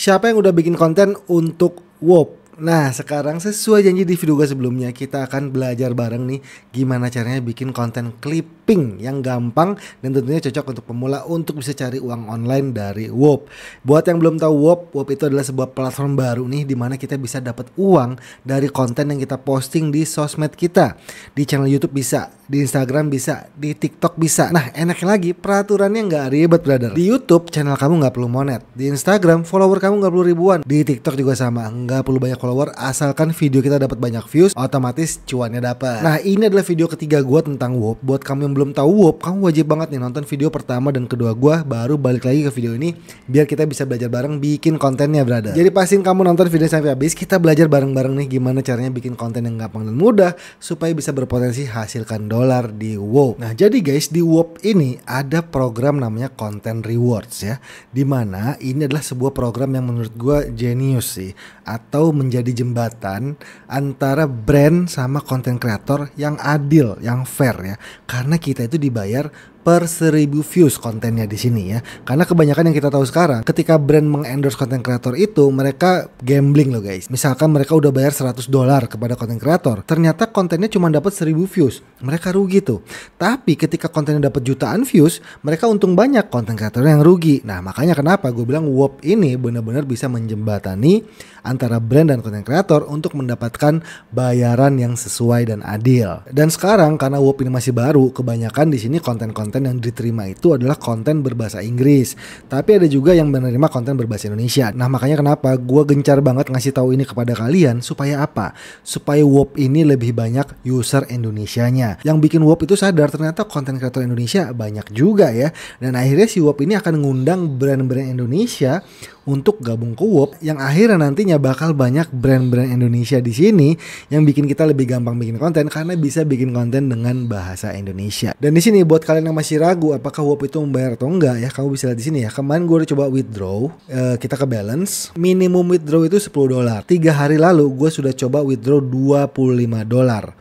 Siapa yang udah bikin konten untuk WOP? Nah, sekarang sesuai janji di video gue sebelumnya, kita akan belajar bareng nih gimana caranya bikin konten clipping yang gampang dan tentunya cocok untuk pemula untuk bisa cari uang online dari WOP. Buat yang belum tahu WOP itu adalah sebuah platform baru nih di mana kita bisa dapat uang dari konten yang kita posting di sosmed kita. Di channel YouTube bisa, di Instagram bisa, di TikTok bisa. Nah, enaknya lagi peraturannya nggak ribet, brother. Di YouTube channel kamu nggak perlu monet, di Instagram follower kamu nggak perlu ribuan, di TikTok juga sama, nggak perlu banyak follower, asalkan video kita dapat banyak views, otomatis cuannya dapat. Nah, ini adalah video ketiga gue tentang WOP. Buat kamu yang belum tahu WOP, kamu wajib banget nih nonton video pertama dan kedua gue, baru balik lagi ke video ini biar kita bisa belajar bareng bikin kontennya, brother. Jadi pastiin kamu nonton video sampai habis, kita belajar bareng-bareng nih gimana caranya bikin konten yang gampang dan mudah supaya bisa berpotensi hasilkan dolar di WOP. Nah, jadi guys, di WOP ini ada program namanya Content Rewards ya, dimana ini adalah sebuah program yang menurut gue genius sih, atau menjadi jembatan antara brand sama konten kreator yang adil, yang fair ya. Karena kita itu dibayar per 1000 views kontennya di sini ya. Karena kebanyakan yang kita tahu sekarang, ketika brand mengendorse konten kreator itu mereka gambling loh guys. Misalkan mereka udah bayar $100 kepada konten kreator, ternyata kontennya cuma dapat 1000 views, mereka rugi tuh. Tapi ketika kontennya dapat jutaan views, mereka untung banyak, konten kreator yang rugi. Nah, makanya kenapa gue bilang WOP ini benar-benar bisa menjembatani antara brand dan konten kreator untuk mendapatkan bayaran yang sesuai dan adil. Dan sekarang karena WOP ini masih baru, kebanyakan di sini konten-konten yang diterima itu adalah konten berbahasa Inggris. Tapi ada juga yang menerima konten berbahasa Indonesia. Nah, makanya kenapa gue gencar banget ngasih tahu ini kepada kalian, supaya apa? Supaya WOP ini lebih banyak user Indonesianya. Yang bikin WOP itu sadar ternyata konten kreator Indonesia banyak juga ya. Dan akhirnya si WOP ini akan ngundang brand-brand Indonesia untuk gabung ke WOP, yang akhirnya nantinya bakal banyak brand-brand Indonesia di sini yang bikin kita lebih gampang bikin konten karena bisa bikin konten dengan bahasa Indonesia. Dan di sini buat kalian yang masih ragu apakah WOP itu membayar atau enggak ya, kamu bisa lihat di sini ya. Kemarin gue udah coba withdraw, kita ke balance, minimum withdraw itu $10. 3 hari lalu gue sudah coba withdraw $25.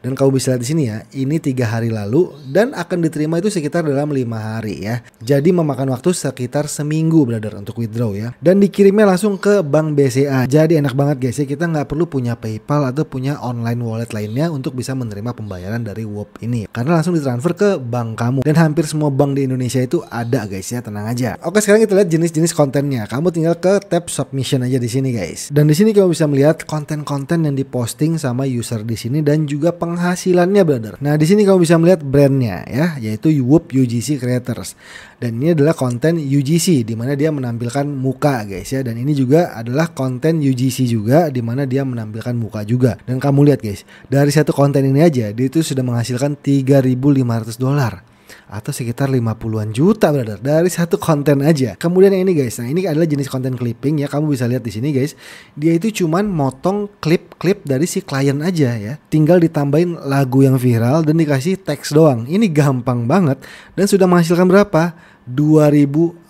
Dan kamu bisa lihat di sini ya, ini 3 hari lalu dan akan diterima itu sekitar dalam 5 hari ya. Jadi memakan waktu sekitar seminggu, brother, untuk withdraw ya. Dan dikirimnya langsung ke bank BCA. Jadi enak banget guys ya, kita nggak perlu punya PayPal atau punya online wallet lainnya untuk bisa menerima pembayaran dari WOP ini. Karena langsung ditransfer ke bank kamu. Dan hampir semua bank di Indonesia itu ada guys ya, tenang aja. Oke, sekarang kita lihat jenis-jenis kontennya. Kamu tinggal ke tab submission aja di sini guys. Dan di sini kamu bisa melihat konten-konten yang diposting sama user di sini dan juga penghasilannya, brother. Nah, di sini kamu bisa melihat brandnya ya, yaitu WOP UGC Creators. Dan ini adalah konten UGC di mana dia menampilkan muka guys ya. Dan ini juga adalah konten UGC juga di mana dia menampilkan muka juga. Dan kamu lihat guys, dari satu konten ini aja dia itu sudah menghasilkan $3.500 atau sekitar 50-an juta, brother, dari satu konten aja. Kemudian yang ini guys, nah ini adalah jenis konten clipping ya. Kamu bisa lihat di sini guys, dia itu cuman motong klip-klip dari si klien aja ya. Tinggal ditambahin lagu yang viral dan dikasih teks doang. Ini gampang banget dan sudah menghasilkan berapa? $2.496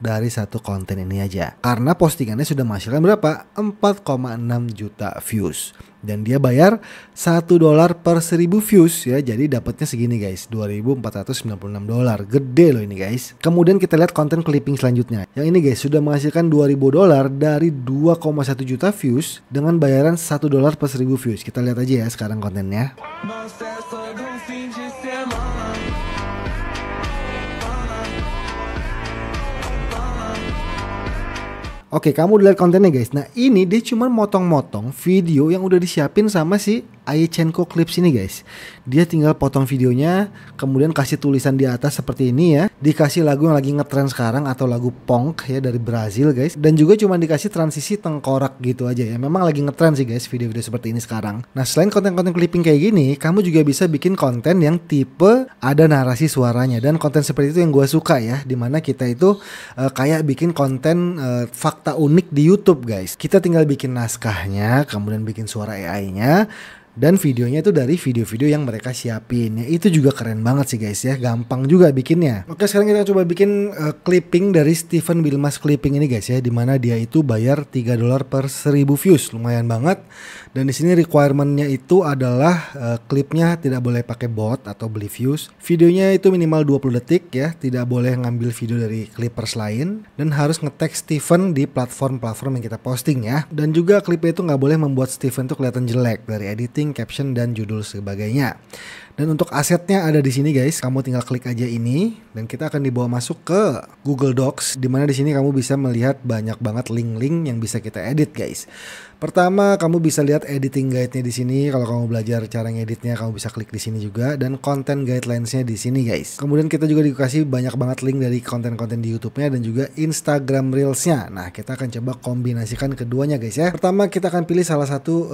dari satu konten ini aja. Karena postingannya sudah menghasilkan berapa? 4,6 juta views. Dan dia bayar $1 per 1000 views ya. Jadi dapatnya segini guys, $2.496. Gede loh ini guys. Kemudian kita lihat konten clipping selanjutnya. Yang ini guys sudah menghasilkan $2.000 dari 2,1 juta views dengan bayaran $1 per 1000 views. Kita lihat aja ya sekarang kontennya. Oke, kamu udah lihat kontennya guys. Nah, ini dia cuma motong-motong video yang udah disiapin sama si Aychenko Clips ini guys. Dia tinggal potong videonya, kemudian kasih tulisan di atas seperti ini ya. Dikasih lagu yang lagi ngetrend sekarang atau lagu punk ya dari Brazil guys. Dan juga cuma dikasih transisi tengkorak gitu aja ya. Memang lagi ngetrend sih guys video-video seperti ini sekarang. Nah, selain konten-konten clipping kayak gini, kamu juga bisa bikin konten yang tipe ada narasi suaranya. Dan konten seperti itu yang gue suka ya. Dimana kita itu kayak bikin konten fakta unik di YouTube guys. Kita tinggal bikin naskahnya, kemudian bikin suara AI-nya. dan videonya itu dari video-video yang mereka siapin. Ya, itu juga keren banget sih guys ya, gampang juga bikinnya. Oke, sekarang kita coba bikin clipping dari Steven Wilmas Clipping ini guys ya, dimana dia itu bayar $3 per 1000 views, lumayan banget. Dan di sini requirementnya itu adalah klipnya tidak boleh pakai bot atau beli views. Videonya itu minimal 20 detik ya, tidak boleh ngambil video dari clippers lain, dan harus nge-tag Steven di platform-platform yang kita posting ya. Dan juga klipnya itu nggak boleh membuat Steven tuh kelihatan jelek dari editing, caption, dan judul sebagainya. Dan untuk asetnya ada di sini guys, kamu tinggal klik aja ini dan kita akan dibawa masuk ke Google Docs, dimana di sini kamu bisa melihat banyak banget link-link yang bisa kita edit guys. Pertama, kamu bisa lihat editing guide-nya di sini. Kalau kamu belajar cara ngeditnya, kamu bisa klik di sini juga, dan content guidelines-nya di sini guys. Kemudian kita juga dikasih banyak banget link dari konten-konten di YouTube-nya dan juga Instagram Reels-nya. Nah, kita akan coba kombinasikan keduanya guys ya. Pertama, kita akan pilih salah satu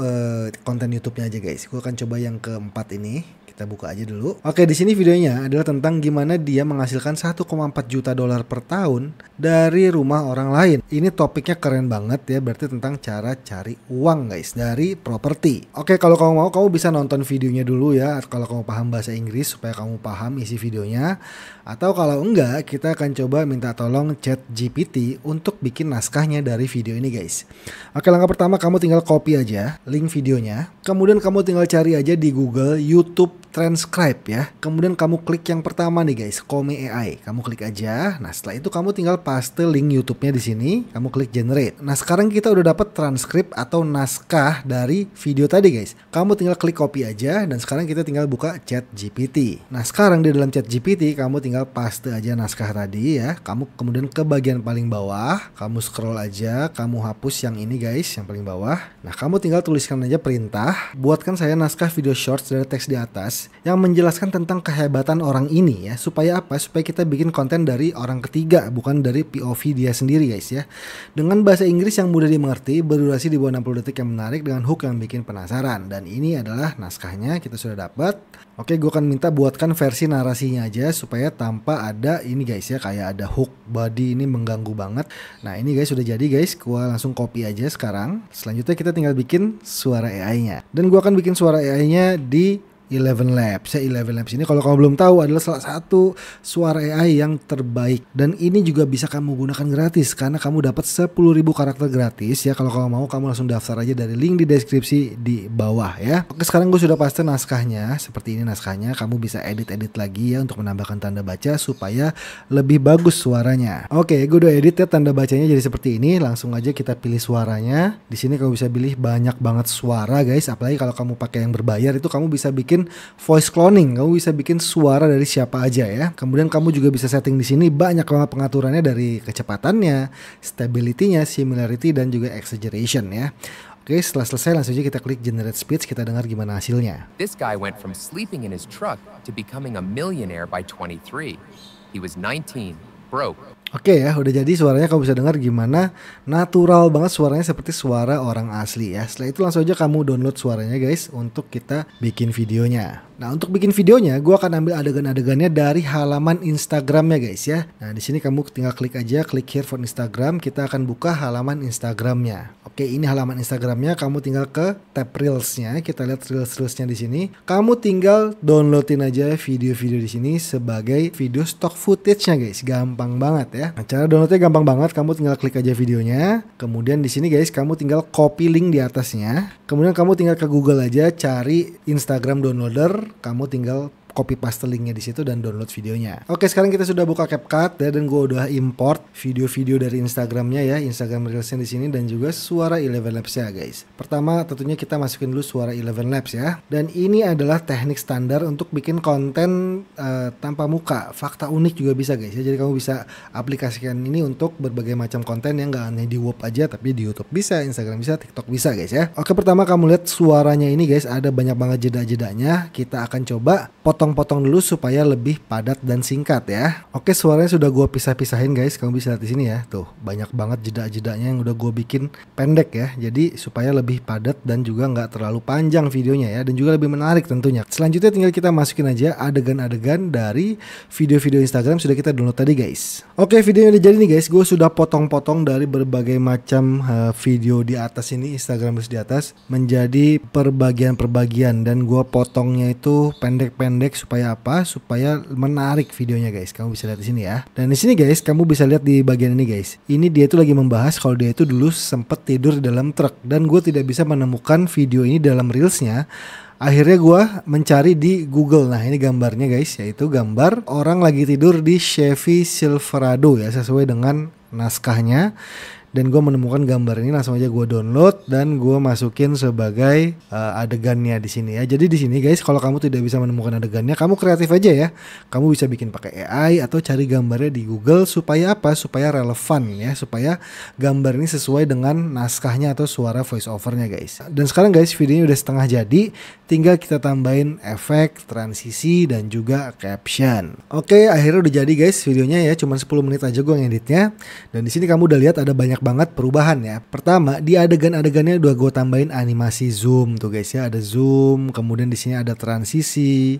konten YouTube-nya aja guys. Gue akan coba yang keempat ini. Kita buka aja dulu. Oke, di sini videonya adalah tentang gimana dia menghasilkan 1,4 juta dolar per tahun dari rumah orang lain. Ini topiknya keren banget ya, berarti tentang cara cari uang guys dari properti. Oke, kalau kamu mau, kamu bisa nonton videonya dulu ya, kalau kamu paham bahasa Inggris supaya kamu paham isi videonya. Atau kalau enggak, kita akan coba minta tolong ChatGPT untuk bikin naskahnya dari video ini guys. Oke, langkah pertama kamu tinggal copy aja link videonya. Kemudian kamu tinggal cari aja di Google YouTube transcribe ya. Kemudian kamu klik yang pertama nih guys, Come AI. Kamu klik aja. Nah, setelah itu kamu tinggal paste link YouTube-nya di sini. Kamu klik generate. Nah, sekarang kita udah dapat transkrip atau naskah dari video tadi guys. Kamu tinggal klik copy aja dan sekarang kita tinggal buka ChatGPT. Nah, sekarang di dalam ChatGPT kamu tinggal paste aja naskah tadi ya. Kamu kemudian ke bagian paling bawah, kamu scroll aja, kamu hapus yang ini guys, yang paling bawah. Nah, kamu tinggal tuliskan aja perintah, buatkan saya naskah video shorts dari teks di atas yang menjelaskan tentang kehebatan orang ini ya. Supaya apa? Supaya kita bikin konten dari orang ketiga, bukan dari POV dia sendiri guys ya. Dengan bahasa Inggris yang mudah dimengerti, berdurasi di bawah 60 detik yang menarik dengan hook yang bikin penasaran. Dan ini adalah naskahnya, kita sudah dapat. Oke, gue akan minta buatkan versi narasinya aja supaya tanpa ada ini guys ya, kayak ada hook body ini mengganggu banget. Nah, ini guys sudah jadi guys, gue langsung copy aja sekarang. Selanjutnya kita tinggal bikin suara AI-nya. Dan gue akan bikin suara AI-nya di Eleven Labs. 11 Labs ini kalau kamu belum tahu adalah salah satu suara AI yang terbaik, dan ini juga bisa kamu gunakan gratis karena kamu dapat 10.000 karakter gratis ya. Kalau kamu mau, kamu langsung daftar aja dari link di deskripsi di bawah ya. Oke, sekarang gue sudah paste naskahnya. Seperti ini naskahnya. Kamu bisa edit-edit lagi ya untuk menambahkan tanda baca supaya lebih bagus suaranya. Oke, gue udah edit ya tanda bacanya jadi seperti ini. Langsung aja kita pilih suaranya. Di sini kamu bisa pilih banyak banget suara guys. Apalagi kalau kamu pakai yang berbayar itu kamu bisa bikin voice cloning, kamu bisa bikin suara dari siapa aja ya. Kemudian kamu juga bisa setting di sini banyak banget pengaturannya, dari kecepatannya, stability-nya, similarity, dan juga exaggeration ya. Oke, setelah selesai langsung aja kita klik generate speech, kita dengar gimana hasilnya. This guy went from sleeping in his truck to becoming a millionaire by 23. He was 19, broke. Oke ya, udah jadi suaranya, kamu bisa dengar gimana natural banget suaranya seperti suara orang asli ya. Setelah itu langsung aja kamu download suaranya guys untuk kita bikin videonya. Nah, untuk bikin videonya gue akan ambil adegan-adegannya dari halaman Instagramnya guys ya. Nah, di sini kamu tinggal klik aja, klik here for Instagram, kita akan buka halaman Instagramnya. Oke, ini halaman Instagramnya, kamu tinggal ke tab Reels-nya, kita lihat Reels-Reelsnya di sini. Kamu tinggal downloadin aja video-video di sini sebagai video stock footage-nya guys, gampang banget ya. Nah, cara downloadnya gampang banget, kamu tinggal klik aja videonya. Kemudian di sini guys, kamu tinggal copy link di atasnya. Kemudian kamu tinggal ke Google aja, cari Instagram downloader, kamu tinggal copy paste linknya di situ dan download videonya. Oke, sekarang kita sudah buka CapCut ya, dan gue udah import video-video dari Instagramnya ya, Instagram Reelsnya di sini, dan juga suara Eleven Labs ya guys. Pertama tentunya kita masukin dulu suara Eleven Labs ya, dan ini adalah teknik standar untuk bikin konten tanpa muka, fakta unik juga bisa guys ya. Jadi kamu bisa aplikasikan ini untuk berbagai macam konten yang gak hanya di Wop aja, tapi di YouTube bisa, Instagram bisa, TikTok bisa guys ya. Oke, pertama kamu lihat suaranya ini guys, ada banyak banget jeda-jedanya. Kita akan coba potong potong-potong dulu supaya lebih padat dan singkat ya. Oke, suaranya sudah gue pisah-pisahin guys. Kamu bisa lihat di sini ya. Tuh, banyak banget jeda-jedanya yang udah gue bikin pendek ya. Jadi supaya lebih padat dan juga nggak terlalu panjang videonya ya, dan juga lebih menarik tentunya. Selanjutnya tinggal kita masukin aja adegan-adegan dari video-video Instagram sudah kita download tadi guys. Oke, videonya udah jadi nih guys. Gue sudah potong-potong dari berbagai macam video di atas ini, Instagram di atas, menjadi perbagian-perbagian, dan gue potongnya itu pendek-pendek supaya apa? Supaya menarik videonya guys. Kamu bisa lihat di sini ya. Dan di sini guys, kamu bisa lihat di bagian ini guys. Ini dia itu lagi membahas kalau dia itu dulu sempet tidur di dalam truk, dan gue tidak bisa menemukan video ini dalam reelsnya. Akhirnya gue mencari di Google. Nah, ini gambarnya guys, yaitu gambar orang lagi tidur di Chevy Silverado ya, sesuai dengan naskahnya. Dan gue menemukan gambar ini, langsung aja gue download dan gue masukin sebagai adegannya di sini ya. Jadi di sini guys, kalau kamu tidak bisa menemukan adegannya, kamu kreatif aja ya. Kamu bisa bikin pakai AI atau cari gambarnya di Google supaya apa? Supaya relevan ya, supaya gambar ini sesuai dengan naskahnya atau suara voice overnya guys. Dan sekarang guys, videonya udah setengah jadi, tinggal kita tambahin efek, transisi, dan juga caption. Oke, akhirnya udah jadi guys videonya ya. Cuman 10 menit aja gue ngeditnya. Dan di sini kamu udah lihat ada banyak banget perubahan ya. Pertama, di adegan-adegannya udah gue tambahin animasi zoom tuh guys ya, ada zoom, kemudian di sini ada transisi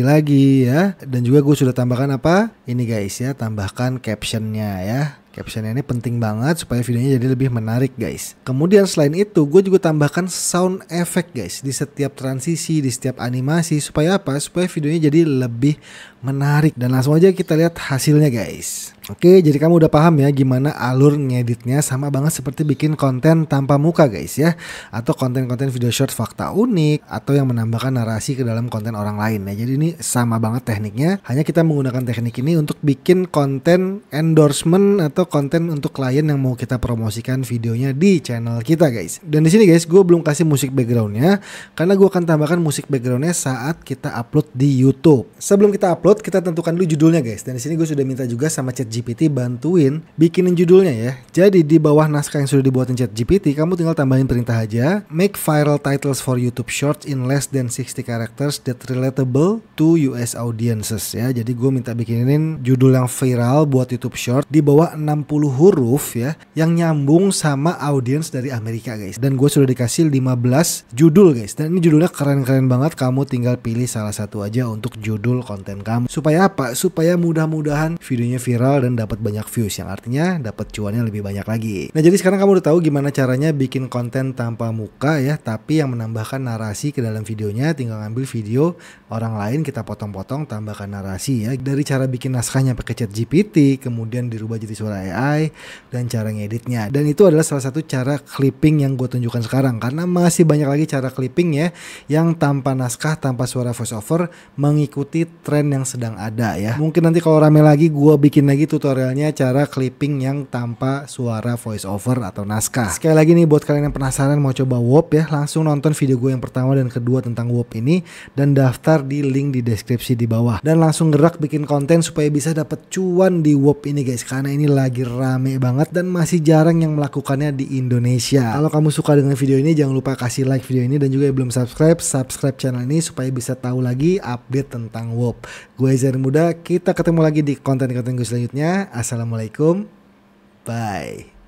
lagi ya, dan juga gue sudah tambahkan apa? Ini guys ya, tambahkan captionnya ya. Captionnya ini penting banget supaya videonya jadi lebih menarik guys. Kemudian selain itu gue juga tambahkan sound effect guys di setiap transisi, di setiap animasi, supaya apa? Supaya videonya jadi lebih menarik. Dan langsung aja kita lihat hasilnya guys. Oke, jadi kamu udah paham ya gimana alur ngeditnya, sama banget seperti bikin konten tanpa muka guys ya, atau konten-konten video short fakta unik, atau yang menambahkan narasi ke dalam konten orang lain. Nah, jadi ini sama banget tekniknya, hanya kita menggunakan teknik ini untuk bikin konten endorsement atau konten untuk klien yang mau kita promosikan videonya di channel kita guys. Dan di sini guys, gue belum kasih musik backgroundnya karena gue akan tambahkan musik backgroundnya saat kita upload di YouTube. Sebelum kita upload, kita tentukan dulu judulnya guys. Dan di sini gue sudah minta juga sama ChatGPT bantuin bikinin judulnya ya. Jadi di bawah naskah yang sudah dibuatin ChatGPT, kamu tinggal tambahin perintah aja, make viral titles for YouTube Shorts in less than 60 characters that relatable to US audiences ya. Jadi gue minta bikinin judul yang viral buat YouTube Short di bawah 60 huruf ya, yang nyambung sama audiens dari Amerika guys. Dan gue sudah dikasih 15 judul guys. Dan ini judulnya keren-keren banget. Kamu tinggal pilih salah satu aja untuk judul konten kamu. Supaya apa? Supaya mudah-mudahan videonya viral dan dapat banyak views, yang artinya dapat cuannya lebih banyak lagi. Nah, jadi sekarang kamu udah tahu gimana caranya bikin konten tanpa muka ya, tapi yang menambahkan narasi ke dalam videonya. Tinggal ngambil video orang lain, kita potong-potong, tambahkan narasi ya. Dari cara bikin naskahnya pakai ChatGPT, kemudian dirubah jadi suara AI, dan cara ngeditnya. Dan itu adalah salah satu cara clipping yang gue tunjukkan sekarang, karena masih banyak lagi cara clipping ya, yang tanpa naskah, tanpa suara voiceover, mengikuti tren yang sedang ada ya. Mungkin nanti kalau rame lagi gue bikin lagi tutorialnya cara clipping yang tanpa suara voiceover atau naskah. Sekali lagi nih, buat kalian yang penasaran mau coba WOP ya, langsung nonton video gue yang pertama dan kedua tentang WOP ini, dan daftar di link di deskripsi di bawah. Dan langsung gerak bikin konten supaya bisa dapat cuan di WOP ini guys, karena ini lagi rame banget dan masih jarang yang melakukannya di Indonesia. Kalau kamu suka dengan video ini, jangan lupa kasih like video ini, dan juga yang belum subscribe channel ini supaya bisa tahu lagi update tentang WOP. Gue Zain Muda, kita ketemu lagi di konten-konten gue selanjutnya. Assalamualaikum, bye.